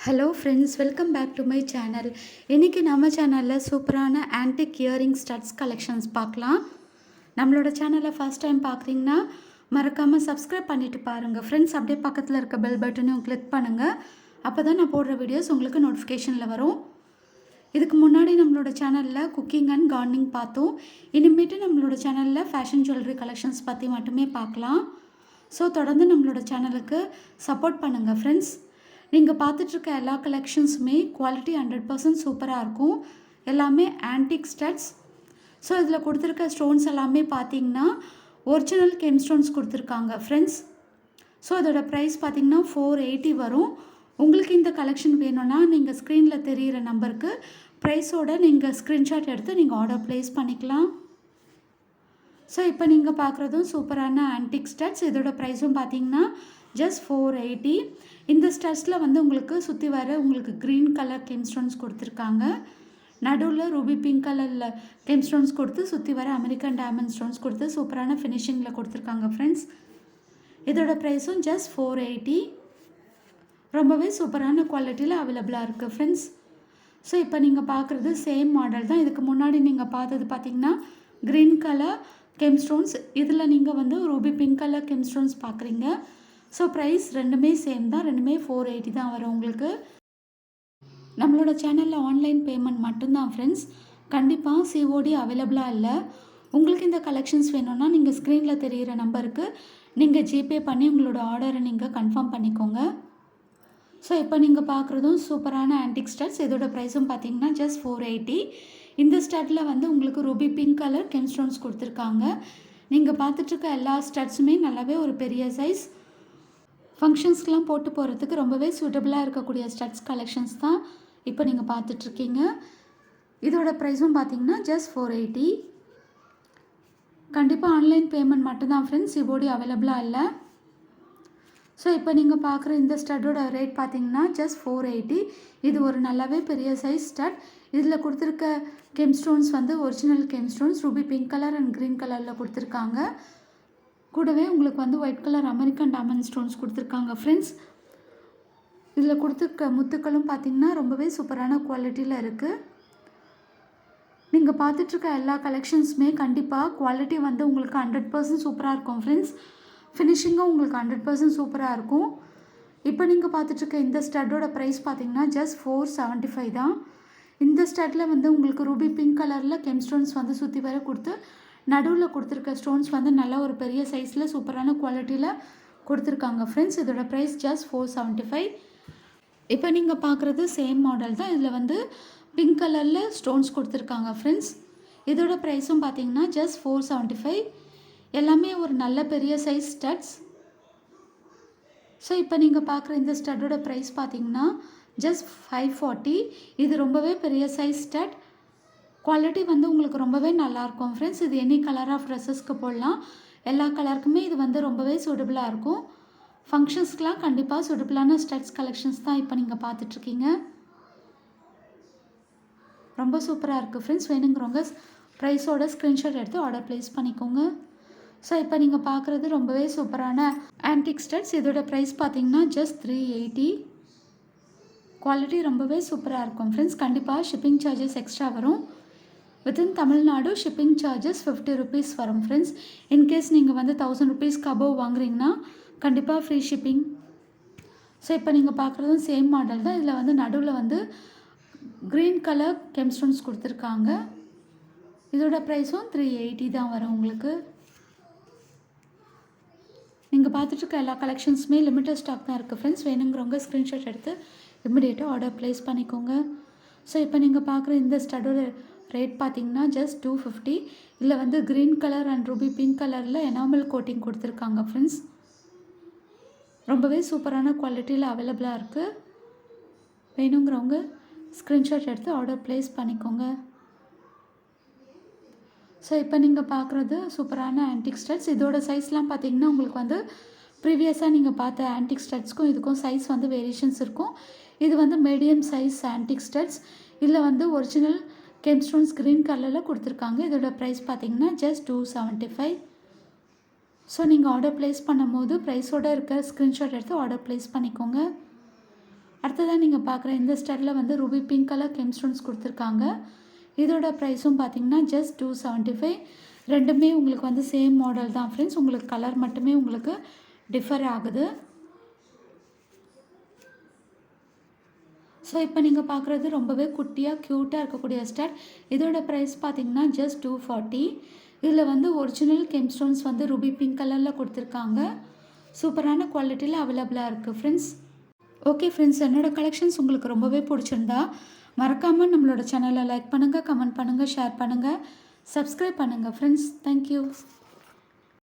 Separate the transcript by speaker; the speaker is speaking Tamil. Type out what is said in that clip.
Speaker 1: Hello friends, welcome back to my channel. இன்றைக்கி நம்ம சேனலில் சூப்பரான ஆன்டிக் இயரிங் ஸ்டட்ஸ் கலெக்ஷன்ஸ் பார்க்கலாம். நம்மளோட சேனலை ஃபர்ஸ்ட் டைம் பார்க்குறீங்கன்னா மறக்காமல் சப்ஸ்கிரைப் பண்ணிவிட்டு பாருங்கள் ஃப்ரெண்ட்ஸ். அப்படியே பக்கத்தில் இருக்க பெல் பட்டனையும் கிளிக் பண்ணுங்கள். அப்போ தான் நான் போடுற வீடியோஸ் உங்களுக்கு நோட்டிஃபிகேஷனில் வரும். இதுக்கு முன்னாடி நம்மளோட சேனலில் குக்கிங் அண்ட் கார்டனிங் பார்த்தோம். இனிமேட்டு நம்மளோட சேனலில் ஃபேஷன் ஜுவல்லரி கலெக்ஷன்ஸ் பற்றி மட்டுமே பார்க்கலாம். ஸோ தொடர்ந்து நம்மளோட சேனலுக்கு சப்போர்ட் பண்ணுங்கள் ஃப்ரெண்ட்ஸ். நீங்கள் பார்த்துட்ருக்க எல்லா கலெக்ஷன்ஸுமே குவாலிட்டி 100% சூப்பராக இருக்கும். எல்லாமே ஆன்டிக் ஸ்டட்ஸ். ஸோ இதில் கொடுத்துருக்க ஸ்டோன்ஸ் எல்லாமே பார்த்தீங்கன்னா ஒரிஜினல் கெம் ஸ்டோன்ஸ் கொடுத்துருக்காங்க ஃப்ரெண்ட்ஸ். ஸோ அதோட ப்ரைஸ் பார்த்திங்கன்னா 480 வரும். உங்களுக்கு இந்த கலெக்ஷன் வேணும்னா நீங்கள் ஸ்க்ரீனில் தெரிகிற நம்பருக்கு ப்ரைஸோடு நீங்கள் ஸ்க்ரீன்ஷாட் எடுத்து நீங்கள் ஆர்டர் ப்ளேஸ் பண்ணிக்கலாம். ஸோ இப்போ நீங்கள் பார்க்குறதும் சூப்பரான ஆன்டிக் ஸ்டட்ஸ். இதோட ப்ரைஸும் பார்த்தீங்கன்னா ஜஸ்ட் 480. இந்த ஸ்டட்ஸில் வந்து உங்களுக்கு சுற்றி வர உங்களுக்கு க்ரீன் கலர் கெம் ஸ்டோன்ஸ் கொடுத்துருக்காங்க. நடுவில் ரூபி பிங்க் கலரில் கெம் ஸ்டோன்ஸ் கொடுத்து சுற்றி வர அமெரிக்கன் டைமண்ட் ஸ்டோன்ஸ் கொடுத்து சூப்பரான ஃபினிஷிங்கில் கொடுத்துருக்காங்க ஃப்ரெண்ட்ஸ். இதோட ப்ரைஸும் ஜஸ்ட் 480. ரொம்பவே சூப்பரான குவாலிட்டியில் அவைலபிளாக இருக்குது ஃப்ரெண்ட்ஸ். ஸோ இப்போ நீங்கள் பார்க்குறது சேம் மாடல் தான். இதுக்கு முன்னாடி நீங்கள் பார்த்தது பார்த்திங்கன்னா க்ரீன் கலர் கெம் ஸ்டோன்ஸ். இதில் நீங்கள் வந்து Ruby pink colour gem stones பார்க்குறீங்க. ஸோ ப்ரைஸ் ரெண்டுமே சேம் தான். ரெண்டுமே 480 தான் வரும் உங்களுக்கு. நம்மளோட சேனலில் ஆன்லைன் பேமெண்ட் மட்டும்தான் ஃப்ரெண்ட்ஸ். கண்டிப்பாக சிஓடி அவைலபிளாக இல்லை. உங்களுக்கு இந்த கலெக்ஷன்ஸ் வேணும்னா நீங்கள் ஸ்க்ரீனில் தெரிகிற நம்பருக்கு நீங்கள் ஜிபே பண்ணி உங்களோட ஆர்டரை நீங்கள் கன்ஃபார்ம் பண்ணிக்கோங்க. ஸோ இப்போ நீங்கள் பார்க்குறதும் சூப்பரான ஆன்டிக் ஸ்டட்ஸ். இதோட ப்ரைஸும் பார்த்தீங்கன்னா ஜஸ்ட் 480. இந்த ஸ்டட்டில் வந்து உங்களுக்கு Ruby pink colour gem stones கொடுத்துருக்காங்க. நீங்கள் பார்த்துட்ருக்க எல்லா ஸ்டட்ஸுமே நல்லாவே ஒரு பெரிய சைஸ், ஃபங்க்ஷன்ஸ்க்கெலாம் போட்டு போகிறதுக்கு ரொம்பவே சூட்டபுளாக இருக்கக்கூடிய ஸ்டட்ஸ் கலெக்ஷன்ஸ் தான் இப்போ நீங்கள் பார்த்துட்ருக்கீங்க. இதோட ப்ரைஸும் பார்த்தீங்கன்னா ஜஸ்ட் 480. கண்டிப்பாக ஆன்லைன் பேமெண்ட் மட்டும்தான் ஃப்ரெண்ட்ஸ். சிஓடி அவைலபிளாக இல்லை. ஸோ இப்போ நீங்கள் பார்க்குற இந்த ஸ்டட்டோட ரேட் பார்த்தீங்கன்னா ஜஸ்ட் 480. இது ஒரு நல்லாவே பெரிய சைஸ் ஸ்டட். இதில் கொடுத்துருக்க கெம் ஸ்டோன்ஸ் வந்து original gem stones Ruby pink colour and green கலரில் கொடுத்துருக்காங்க. கூடவே உங்களுக்கு வந்து white colour American diamond stones கொடுத்துருக்காங்க ஃப்ரெண்ட்ஸ். இதில் கொடுத்துருக்க முத்துக்களும் பார்த்திங்கன்னா ரொம்பவே சூப்பரான குவாலிட்டியில் இருக்குது. நீங்கள் பார்த்துட்ருக்க எல்லா கலெக்ஷன்ஸுமே கண்டிப்பாக குவாலிட்டி வந்து உங்களுக்கு 100% சூப்பராக இருக்கும் ஃப்ரெண்ட்ஸ். ஃபினிஷிங்கும் உங்களுக்கு 100% சூப்பராக இருக்கும். இப்போ நீங்கள் பார்த்துட்ருக்க இந்த ஸ்டட்டோட ப்ரைஸ் பார்த்திங்கன்னா ஜஸ்ட் 475 தான். இந்த ஸ்டட்டில் வந்து உங்களுக்கு ரூபி பிங்க் கலரில் கெம் ஸ்டோன்ஸ் வந்து சுற்றி வர கொடுத்து நடுவில் கொடுத்துருக்க ஸ்டோன்ஸ் வந்து நல்ல ஒரு பெரிய சைஸில் சூப்பரான குவாலிட்டியில் கொடுத்துருக்காங்க ஃப்ரெண்ட்ஸ். இதோட ப்ரைஸ் ஜஸ்ட் 475. இப்போ நீங்கள் பார்க்குறது சேம் மாடல் தான். இதில் வந்து பிங்க் கலரில் ஸ்டோன்ஸ் கொடுத்துருக்காங்க ஃப்ரெண்ட்ஸ். இதோட ப்ரைஸும் பார்த்தீங்கன்னா ஜஸ்ட் 475. எல்லாமே ஒரு நல்ல பெரிய சைஸ் ஸ்டட்ஸ். ஸோ இப்போ நீங்கள் பார்க்குற இந்த ஸ்டட்டோட ப்ரைஸ் பார்த்தீங்கன்னா ஜஸ்ட் 540. இது ரொம்பவே பெரிய சைஸ் ஸ்டட். குவாலிட்டி வந்து உங்களுக்கு ரொம்பவே நல்லாயிருக்கும் ஃப்ரெண்ட்ஸ். இது எனி கலர் ஆஃப் ட்ரெஸ்ஸஸ்க்கு போடலாம். எல்லா கலருக்குமே இது வந்து ரொம்பவே சூட்டபுளாக இருக்கும். ஃபங்க்ஷன்ஸ்க்கெலாம் கண்டிப்பாக சூட்டபுளான ஸ்டட்ஸ் கலெக்ஷன்ஸ் தான் இப்போ நீங்கள் பார்த்துட்ருக்கீங்க. ரொம்ப சூப்பராக இருக்குது ஃப்ரெண்ட்ஸ். வேணுங்கிறவங்க ப்ரைஸோட ஸ்க்ரீன்ஷாட் எடுத்து ஆர்டர் ப்ளேஸ் பண்ணிக்கோங்க. ஸோ இப்போ நீங்கள் பார்க்குறது ரொம்பவே சூப்பரான ஆன்டிக் ஸ்டட்ஸ். இதோட ப்ரைஸ் பார்த்தீங்கன்னா ஜஸ்ட் 380. குவாலிட்டி ரொம்பவே சூப்பராக இருக்கும் ஃப்ரெண்ட்ஸ். கண்டிப்பாக ஷிப்பிங் சார்ஜஸ் எக்ஸ்ட்ரா வரும். Within Tamil Nadu shipping charges 50 rupees வரும் ஃப்ரெண்ட்ஸ். இன்கேஸ் நீங்கள் வந்து 1000 ருபீஸ்க்கு அபோவ் வாங்குறீங்கன்னா கண்டிப்பாக ஃப்ரீ ஷிப்பிங். ஸோ இப்போ நீங்கள் பார்க்குறதும் சேம் மாடல் தான். இதில் வந்து நடுவில் வந்து க்ரீன் கலர் கெம் ஸ்டோன்ஸ் கொடுத்துருக்காங்க. இதோட ப்ரைஸும் 380 தான் வரும் உங்களுக்கு. நீங்கள் பார்த்துட்ருக்க எல்லா கலெக்ஷன்ஸுமே லிமிட்டட் ஸ்டாக் தான் இருக்குது ஃப்ரெண்ட்ஸ். வேணுங்கிறவங்க ஸ்க்ரீன்ஷாட் எடுத்து இமிடியேட்டாக ஆர்டர் ப்ளேஸ் பண்ணிக்கோங்க. ஸோ இப்போ நீங்கள் பார்க்குற இந்த ஸ்டட்டோட ரேட் பார்த்தீங்கன்னா ஜஸ்ட் 250. இதில் வந்து green colour and Ruby pink கலரில் எனாமல் கோட்டிங் கொடுத்துருக்காங்க ஃப்ரெண்ட்ஸ். ரொம்பவே சூப்பரான குவாலிட்டியில் அவைலபிளாக இருக்குது. வேணுங்கிறவங்க ஸ்க்ரீன்ஷாட் எடுத்து ஆர்டர் ப்ளேஸ் பண்ணிக்கோங்க. ஸோ இப்போ நீங்கள் பார்க்குறது சூப்பரான ஆன்டிக் ஸ்டட்ஸ். இதோட சைஸ்லாம் பார்த்தீங்கன்னா உங்களுக்கு வந்து ப்ரீவியஸாக நீங்கள் பார்த்த ஆன்டிக் ஸ்டட்ஸ்க்கும் இதுக்கும் சைஸ் வந்து வேரியேஷன்ஸ் இருக்கும். இது வந்து மீடியம் சைஸ் ஆன்டிக் ஸ்டட்ஸ். இதில் வந்து ஒரிஜினல் கெம் ஸ்டோன்ஸ் க்ரீன் கலரில் கொடுத்துருக்காங்க. இதோட ப்ரைஸ் பார்த்தீங்கன்னா ஜஸ்ட் 275. ஸோ நீங்கள் ஆர்டர் ப்ளேஸ் பண்ணும்போது ப்ரைஸோடு இருக்க ஸ்க்ரீன்ஷாட் எடுத்து ஆர்டர் ப்ளேஸ் பண்ணிக்கோங்க. அடுத்ததாக நீங்கள் பார்க்குற இந்த ஸ்டட்டில் வந்து Ruby pink colour gem stones கொடுத்துருக்காங்க. இதோட ப்ரைஸும் பார்த்தீங்கன்னா ஜஸ்ட் 275. ரெண்டுமே உங்களுக்கு வந்து சேம் மாடல் தான் ஃப்ரெண்ட்ஸ். உங்களுக்கு கலர் மட்டுமே உங்களுக்கு டிஃபர் ஆகுது. ஸோ இப்போ நீங்கள் பார்க்குறது ரொம்பவே குட்டியாக க்யூட்டாக இருக்கக்கூடிய ஸ்டட். இதோட ப்ரைஸ் பார்த்தீங்கன்னா ஜஸ்ட் 240. இதில் வந்து ஒரிஜினல் கெம் ஸ்டோன்ஸ் வந்து ரூபி பிங்க் கலரில் கொடுத்துருக்காங்க. சூப்பரான குவாலிட்டியில் அவைலபிளாக இருக்குது ஃப்ரெண்ட்ஸ். ஓகே ஃப்ரெண்ட்ஸ், என்னோடய கலெக்ஷன்ஸ் உங்களுக்கு ரொம்பவே பிடிச்சிருந்தா மறக்காமல் நம்மளோட சேனலை லைக் பண்ணுங்கள், கமெண்ட் பண்ணுங்கள், ஷேர் பண்ணுங்கள், சப்ஸ்கிரைப் பண்ணுங்கள் ஃப்ரெண்ட்ஸ். தேங்க்யூ.